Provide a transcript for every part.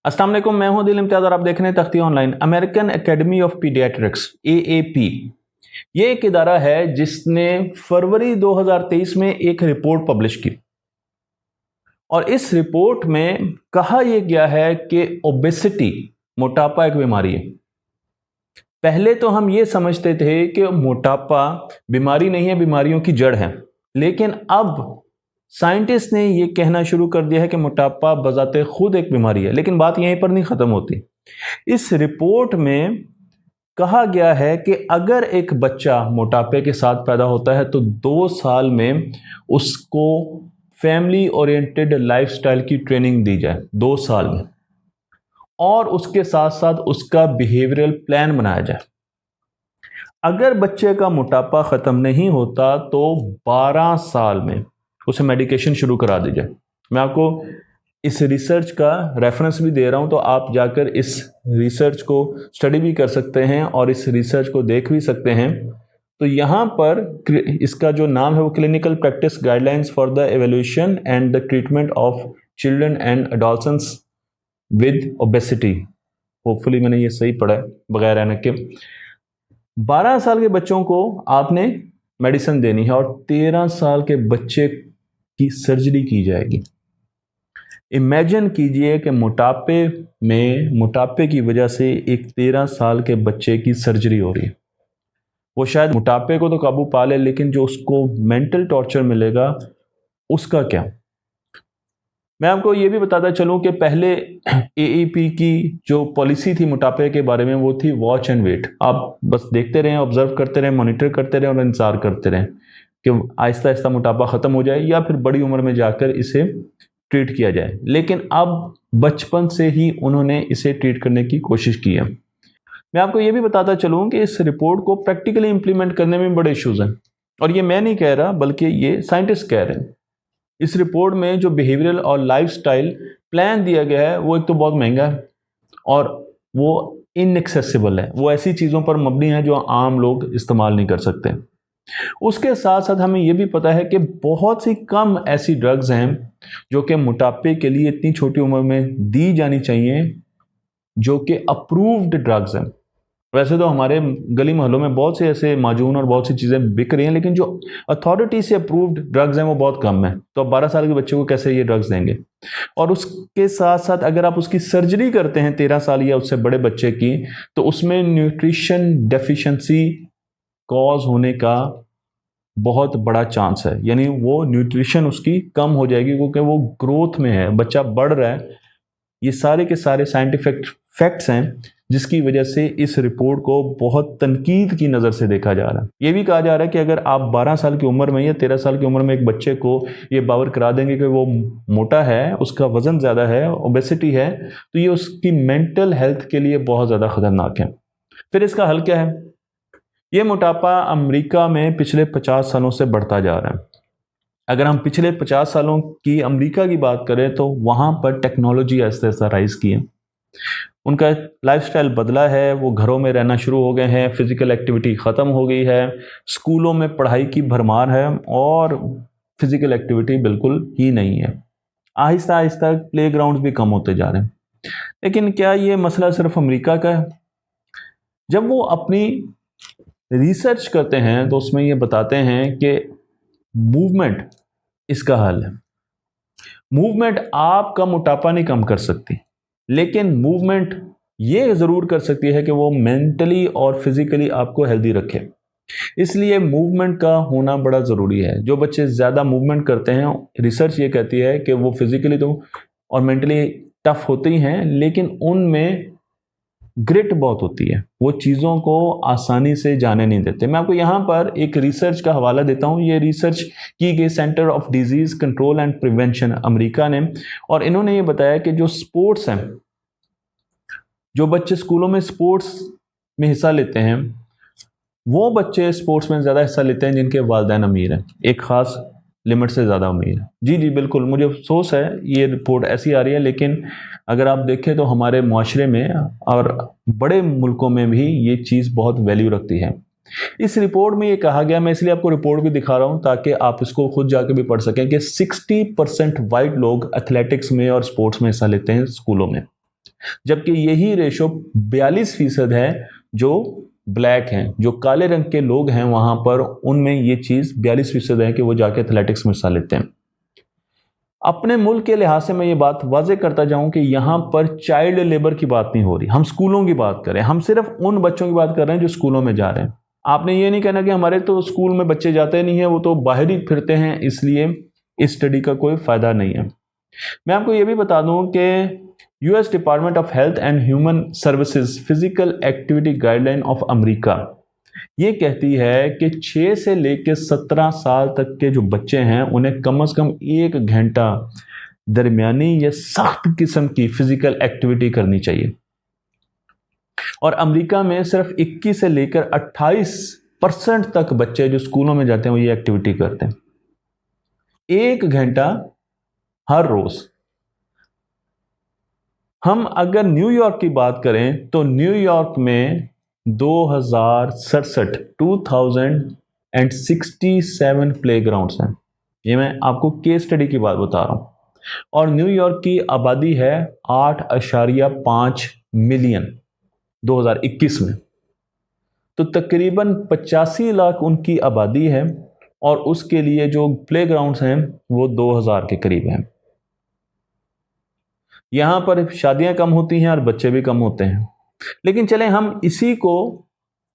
अस्सलाम वालेकुम, मैं हूं दिल इम्तियाज और आप देख रहे हैं तख्ती online. American academy of paediatrics AAP ये एक इदारा है जिसने फरवरी 2023 में एक रिपोर्ट पब्लिश की और इस रिपोर्ट में कहा यह गया है कि ओबेसिटी, मोटापा एक बीमारी है। पहले तो हम ये समझते थे कि मोटापा बीमारी नहीं है, बीमारियों की जड़ है, लेकिन अब साइंटिस्ट ने ये कहना शुरू कर दिया है कि मोटापा बजाते खुद एक बीमारी है। लेकिन बात यहीं पर नहीं ख़त्म होती। इस रिपोर्ट में कहा गया है कि अगर एक बच्चा मोटापे के साथ पैदा होता है तो 2 साल में उसको फैमिली ओरिएंटेड लाइफस्टाइल की ट्रेनिंग दी जाए, 2 साल में, और उसके साथ साथ उसका बिहेवियरल प्लान बनाया जाए। अगर बच्चे का मोटापा ख़त्म नहीं होता तो 12 साल में उसे मेडिकेशन शुरू करा दी जाए। मैं आपको इस रिसर्च का रेफरेंस भी दे रहा हूं, तो आप जाकर इस रिसर्च को स्टडी भी कर सकते हैं और इस रिसर्च को देख भी सकते हैं। तो यहाँ पर इसका जो नाम है वो clinical practice guidelines for the evolution and the treatment of children and adolescents with obesity. Hopefully मैंने ये सही पढ़ा है बगैर ऐनक के। 12 साल के बच्चों को आपने मेडिसिन देनी है और 13 साल के बच्चे की सर्जरी की जाएगी। इमेजिन कीजिए कि मोटापे की वजह से एक 13 साल के बच्चे की सर्जरी हो रही है। वो शायद मोटापे को तो काबू पा ले, लेकिन जो उसको मेंटल टॉर्चर मिलेगा उसका क्या। मैं आपको ये भी बताता चलूं कि पहले AAP की जो पॉलिसी थी मोटापे के बारे में वो थी वॉच एंड वेट। आप बस देखते रहें, ऑब्जर्व करते रहें, मॉनिटर करते रहें और इंतजार करते रहें कि आहिस्ता आहिस्ता मोटापा ख़त्म हो जाए या फिर बड़ी उम्र में जाकर इसे ट्रीट किया जाए। लेकिन अब बचपन से ही उन्होंने इसे ट्रीट करने की कोशिश की है। मैं आपको ये भी बताता चलूँ कि इस रिपोर्ट को प्रैक्टिकली इम्प्लीमेंट करने में बड़े इश्यूज़ हैं, और ये मैं नहीं कह रहा बल्कि ये साइंटिस्ट कह रहे हैं। इस रिपोर्ट में जो बिहेवियरल और लाइफस्टाइल प्लान दिया गया है वो एक तो बहुत महंगा है और वो इनएक्सेसिबल है। वो ऐसी चीज़ों पर मबनी है जो आम लोग इस्तेमाल नहीं कर सकते। उसके साथ साथ हमें ये भी पता है कि बहुत सी कम ऐसी ड्रग्स हैं जो कि मोटापे के लिए इतनी छोटी उम्र में दी जानी चाहिए, जो कि अप्रूव्ड ड्रग्स हैं। वैसे तो हमारे गली मोहल्लों में बहुत से ऐसे माजून और बहुत सी चीज़ें बिक रही हैं, लेकिन जो अथॉरिटी से अप्रूव्ड ड्रग्स हैं वो बहुत कम है। तो अब 12 साल के बच्चे को कैसे ये ड्रग्स देंगे। और उसके साथ साथ अगर आप उसकी सर्जरी करते हैं 13 साल या उससे बड़े बच्चे की, तो उसमें न्यूट्रिशन डेफिशिएंसी कॉज होने का बहुत बड़ा चांस है। यानी वो न्यूट्रिशन उसकी कम हो जाएगी क्योंकि वो ग्रोथ में है, बच्चा बढ़ रहा है। ये सारे के सारे साइंटिफिक फैक्ट्स हैं जिसकी वजह से इस रिपोर्ट को बहुत तनकीद की नज़र से देखा जा रहा है। ये भी कहा जा रहा है कि अगर आप 12 साल की उम्र में या 13 साल की उम्र में एक बच्चे को ये बावर करा देंगे कि वो मोटा है, उसका वज़न ज़्यादा है, ओबेसिटी है, तो ये उसकी मेंटल हेल्थ के लिए बहुत ज़्यादा ख़तरनाक है। फिर इसका हल क्या है। ये मोटापा अमेरिका में पिछले 50 सालों से बढ़ता जा रहा है। अगर हम पिछले 50 सालों की अमेरिका की बात करें तो वहाँ पर टेक्नोलॉजी ऐसे ऐसा राइज की है, उनका लाइफस्टाइल बदला है, वो घरों में रहना शुरू हो गए हैं, फिजिकल एक्टिविटी ख़त्म हो गई है, स्कूलों में पढ़ाई की भरमार है और फिजिकल एक्टिविटी बिल्कुल ही नहीं है। आहिस्ता आहिस्ता प्ले ग्राउंड भी कम होते जा रहे हैं। लेकिन क्या ये मसला सिर्फ अमेरिका का है। जब वो अपनी रिसर्च करते हैं तो उसमें ये बताते हैं कि मूवमेंट इसका हल है। मूवमेंट आपका मोटापा नहीं कम कर सकती, लेकिन मूवमेंट ये ज़रूर कर सकती है कि वो मेंटली और फिज़िकली आपको हेल्दी रखे। इसलिए मूवमेंट का होना बड़ा ज़रूरी है। जो बच्चे ज़्यादा मूवमेंट करते हैं, रिसर्च ये कहती है कि वो फिज़िकली तो और मेंटली टफ होते ही हैं, लेकिन उनमें ग्रिट बहुत होती है, वो चीज़ों को आसानी से जाने नहीं देते। मैं आपको यहाँ पर एक रिसर्च का हवाला देता हूँ। ये रिसर्च की गई centre of disease control and prevention America ने, और इन्होंने ये बताया कि जो स्पोर्ट्स हैं, जो बच्चे स्कूलों में स्पोर्ट्स में हिस्सा लेते हैं, वो बच्चे स्पोर्ट्स में ज़्यादा हिस्सा लेते हैं जिनके वालिदैन अमीर हैं, एक ख़ास लिमिट से ज़्यादा अमीर है। जी बिल्कुल, मुझे अफसोस है ये रिपोर्ट ऐसी आ रही है, लेकिन अगर आप देखें तो हमारे माशरे में और बड़े मुल्कों में भी ये चीज़ बहुत वैल्यू रखती है। इस रिपोर्ट में ये कहा गया, मैं इसलिए आपको रिपोर्ट भी दिखा रहा हूँ ताकि आप इसको खुद जाके भी पढ़ सकें, कि 60% वाइट लोग एथलेटिक्स में और स्पोर्ट्स में हिस्सा लेते हैं स्कूलों में। जबकि यही रेशो 42% है जो ब्लैक हैं, जो काले रंग के लोग हैं वहां पर, उनमें ये चीज 42% है कि वो जाके एथलेटिक्स में हिस्सा लेते हैं। अपने मुल्क के लिहाज से मैं ये बात वाजे करता जाऊं कि यहां पर चाइल्ड लेबर की बात नहीं हो रही, हम स्कूलों की बात करें, हम सिर्फ उन बच्चों की बात कर रहे हैं जो स्कूलों में जा रहे हैं। आपने ये नहीं कहना कि हमारे तो स्कूल में बच्चे जाते नहीं है, वो तो बाहर ही फिरते हैं, इसलिए इस स्टडी का कोई फायदा नहीं है। मैं आपको ये भी बता दूं कि US department of health and human services physical activity guideline of America ये कहती है कि 6 से लेकर 17 साल तक के जो बच्चे हैं उन्हें कम से कम 1 घंटा दरमियानी या सख्त किस्म की फिजिकल एक्टिविटी करनी चाहिए। और अमेरिका में सिर्फ 21 से लेकर 28% तक बच्चे जो स्कूलों में जाते हैं वो ये एक्टिविटी करते हैं, 1 घंटा हर रोज। हम अगर न्यूयॉर्क की बात करें तो न्यूयॉर्क में 2067 प्लेग्राउंड्स हैं। ये मैं आपको केस स्टडी की बात बता रहा हूं। और न्यूयॉर्क की आबादी है 8.5 मिलियन 2021 में, तो तकरीबन 85 लाख उनकी आबादी है और उसके लिए जो प्लेग्राउंड्स हैं वो 2000 के करीब हैं। यहां पर शादियां कम होती हैं और बच्चे भी कम होते हैं। लेकिन चलें हम इसी को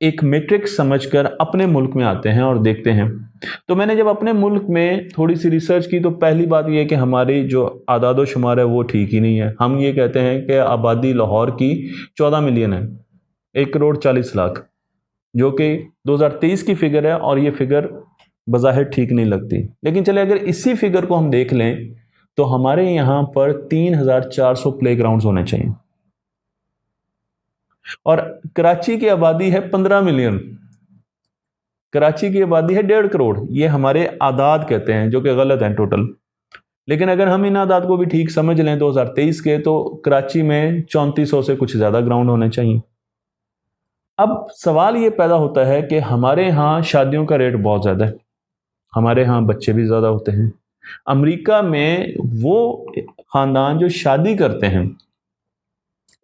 एक मैट्रिक्स समझकर अपने मुल्क में आते हैं और देखते हैं। तो मैंने जब अपने मुल्क में थोड़ी सी रिसर्च की तो पहली बात यह है कि हमारी जो आदादो शुमार है वो ठीक ही नहीं है। हम ये कहते हैं कि आबादी लाहौर की 14 मिलियन है, 1,40,00,000, जो कि 2023 की फिगर है और ये फिगर बज़ाहिर ठीक नहीं लगती। लेकिन चले अगर इसी फिगर को हम देख लें तो हमारे यहाँ पर 3,400 प्लेग्राउंड्स होने चाहिए। और कराची की आबादी है 15 मिलियन, कराची की आबादी है 1.5 करोड़। ये हमारे आदाद कहते हैं जो कि गलत हैं टोटल। लेकिन अगर हम इन आदाद को भी ठीक समझ लें 2023 के, तो कराची में 3400 से कुछ ज्यादा ग्राउंड होने चाहिए। अब सवाल ये पैदा होता है कि हमारे यहाँ शादियों का रेट बहुत ज्यादा है, हमारे यहाँ बच्चे भी ज्यादा होते हैं। अमेरिका में वो खानदान जो शादी करते हैं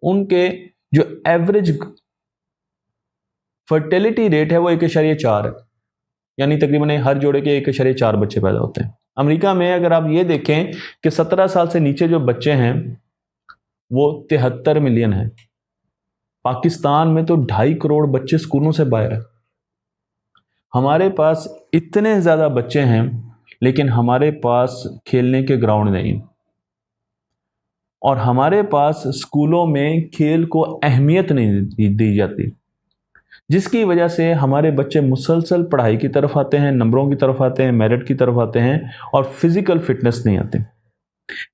उनके जो एवरेज फर्टिलिटी रेट है वो 1.4 है, यानी तकरीबन हर जोड़े के 1.4 बच्चे पैदा होते हैं। अमेरिका में अगर आप ये देखें कि 17 साल से नीचे जो बच्चे हैं वो 73 मिलियन है। पाकिस्तान में तो 2.5 करोड़ बच्चे स्कूलों से बाहर है। हमारे पास इतने ज्यादा बच्चे हैं लेकिन हमारे पास खेलने के ग्राउंड नहीं, और हमारे पास स्कूलों में खेल को अहमियत नहीं दी जाती, जिसकी वजह से हमारे बच्चे मुसलसल पढ़ाई की तरफ आते हैं, नंबरों की तरफ आते हैं, मेरिट की तरफ आते हैं और फिजिकल फिटनेस नहीं आते।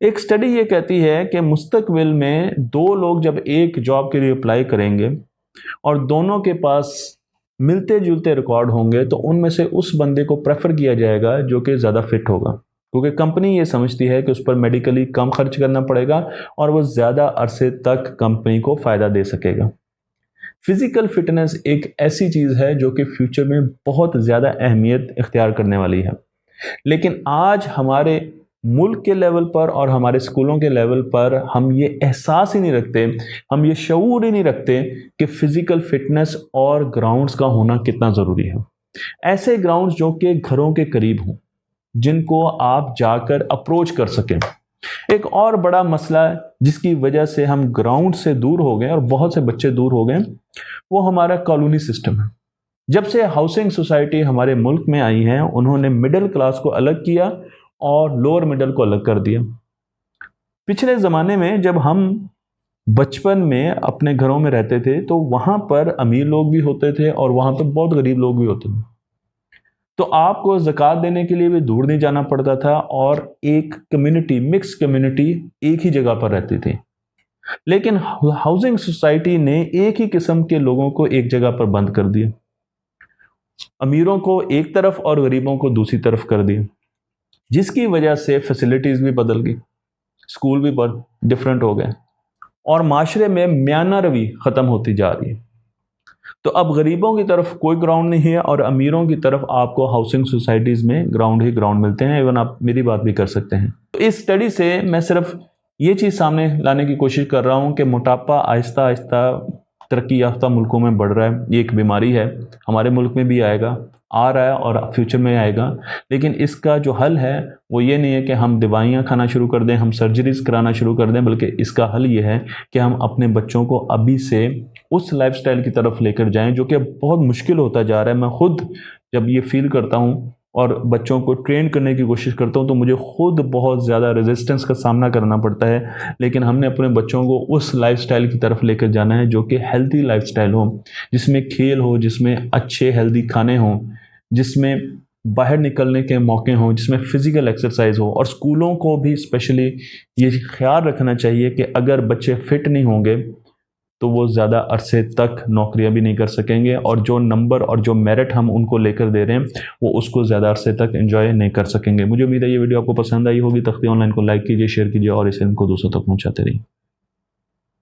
एक स्टडी ये कहती है कि मुस्तकबिल में 2 लोग जब एक जॉब के लिए अप्लाई करेंगे और दोनों के पास मिलते जुलते रिकॉर्ड होंगे तो उनमें से उस बंदे को प्रेफर किया जाएगा जो कि ज़्यादा फिट होगा, क्योंकि कंपनी ये समझती है कि उस पर मेडिकली कम खर्च करना पड़ेगा और वो ज़्यादा अरसे तक कंपनी को फ़ायदा दे सकेगा। फिजिकल फिटनेस एक ऐसी चीज़ है जो कि फ्यूचर में बहुत ज़्यादा अहमियत इख्तियार करने वाली है, लेकिन आज हमारे मुल्क के लेवल पर और हमारे स्कूलों के लेवल पर हम ये एहसास ही नहीं रखते, हम ये शऊर ही नहीं रखते कि फिजिकल फिटनेस और ग्राउंड्स का होना कितना ज़रूरी है। ऐसे ग्राउंड्स जो कि घरों के करीब हों, जिनको आप जाकर अप्रोच कर सकें। एक और बड़ा मसला जिसकी वजह से हम ग्राउंड से दूर हो गए और बहुत से बच्चे दूर हो गए, वो हमारा कॉलोनी सिस्टम है। जब से हाउसिंग सोसाइटी हमारे मुल्क में आई है उन्होंने मिडिल क्लास को अलग किया और लोअर मिडिल को अलग कर दिया। पिछले ज़माने में जब हम बचपन में अपने घरों में रहते थे तो वहाँ पर अमीर लोग भी होते थे और वहाँ पर बहुत गरीब लोग भी होते थे, तो आपको ज़कात देने के लिए भी दूर नहीं जाना पड़ता था और एक कम्युनिटी, मिक्स कम्युनिटी एक ही जगह पर रहती थी। लेकिन हाउसिंग सोसाइटी ने एक ही किस्म के लोगों को एक जगह पर बंद कर दिया, अमीरों को एक तरफ और गरीबों को दूसरी तरफ कर दिया, जिसकी वजह से फैसिलिटीज़ भी बदल गई, स्कूल भी बहुत डिफरेंट हो गए और माशरे में म्याना रवि ख़त्म होती जा रही है। तो अब गरीबों की तरफ कोई ग्राउंड नहीं है और अमीरों की तरफ आपको हाउसिंग सोसाइटीज़ में ग्राउंड ही ग्राउंड मिलते हैं। इवन आप मेरी बात भी कर सकते हैं। तो इस स्टडी से मैं सिर्फ یہ چیز سامنے لانے کی کوشش کر رہا ہوں کہ موٹاپا آہستہ آہستہ ترقی یافتہ ملکوں میں بڑھ رہا ہے. یہ ایک بیماری ہے, ہمارے ملک میں بھی آئے گا, آ رہا ہے اور فیوچر میں آئے گا. لیکن اس کا جو حل ہے وہ یہ نہیں ہے کہ ہم دوائیاں کھانا شروع کر دیں, ہم سرجریز کرانا شروع کر دیں, بلکہ اس کا حل یہ ہے کہ ہم اپنے بچوں کو ابھی سے اس لائف سٹائل کی طرف لے کر جائیں جو کہ بہت مشکل ہوتا جا رہا ہے. میں خود جب یہ فیل کرتا ہوں اور بچوں کو ٹرین کرنے کی کوشش کرتا ہوں تو مجھے خود بہت زیادہ ریزسٹنس کا سامنا کرنا پڑتا ہے. لیکن ہم نے اپنے بچوں کو اس لائف سٹائل کی طرف لے کر جانا ہے جو کہ ہیلتھی لائف سٹائل ہو, جس میں کھیل ہو, جس میں اچھے ہیلتھی کھانے ہوں, جس میں باہر نکلنے کے موقع ہوں, جس میں فزیکل ایکسرسائز ہو. اور اسکولوں کو بھی اسپیشلی یہ خیال رکھنا چاہیے کہ اگر بچے فٹ نہیں ہوں گے تو وہ زیادہ عرصے تک نوکریاں بھی نہیں کر سکیں گے, اور جو نمبر اور جو میرٹ ہم ان کو لے کر دے رہے ہیں وہ اس کو زیادہ عرصے تک انجوائے نہیں کر سکیں گے. مجھے امید ہے یہ ویڈیو آپ کو پسند آئی ہوگی. تختی آن لائن کو لائک کیجیے, شیئر کیجیے اور اس علم کو دوسروں تک پہنچاتے رہیے.